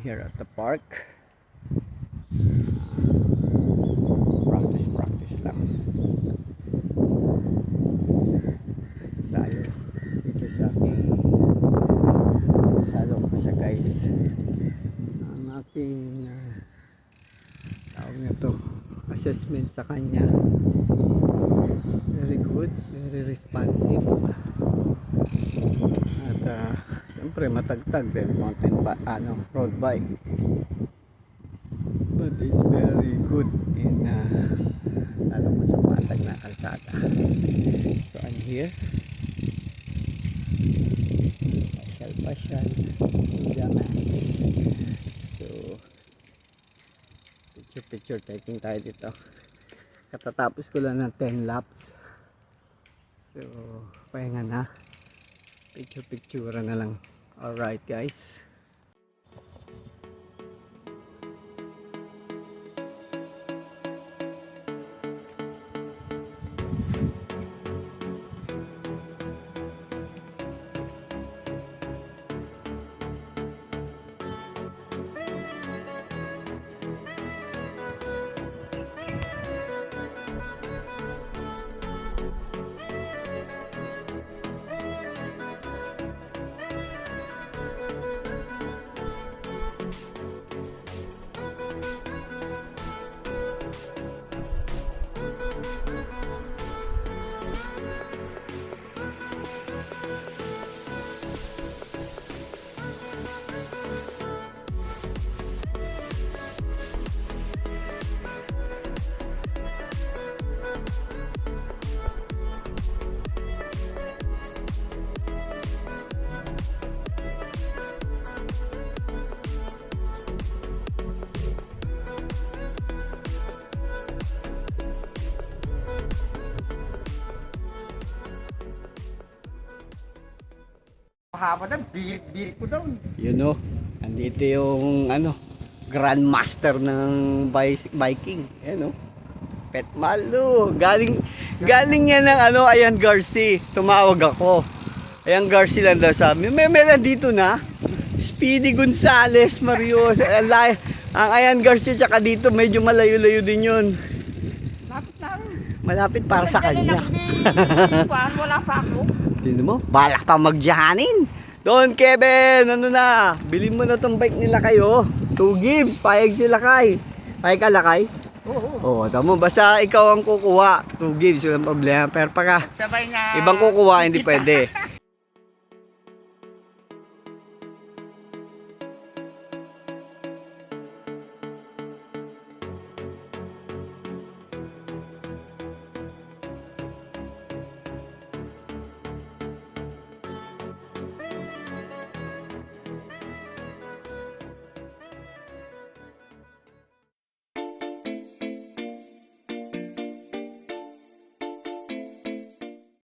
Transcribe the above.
here at the park. Practice lang tayo dito sa aking salong ko siya, guys. Ang aking tawag na to, assessment sa kanya, very good, very responsive, at siyempre matagtag din, mountain road bike, but it's very good in alam mo, sa matag na kalsada. So I'm here, pasyal so picture taking tayo dito. Katatapos ko lang ng 10 laps, so pahinga na, picture na lang. Alright guys, Haba na, birik ko daw. you know, andito yung grandmaster ng biking, Pet Malu, galing yan ng Ayan Garci. Tumawag ako, Ayan Garci lang daw sabi, may dito na Speedy Gonzales, Mario, ang Ayan Garci, tsaka dito medyo malayo-layo din yun. Lapit lang. Malapit para sa kanya. Wala pa ako. Tingnan mo, balak pa magyahanin. Don Kevin, bilhin mo na tong bike nila kayo. 2 gives, payag sila kay. Payag ka lakay? Oo. Tamo, basta ikaw ang kukuha. 2 gives, walang problema. Pero pagka Sabay nga. ibang kukuha, hindi pwede.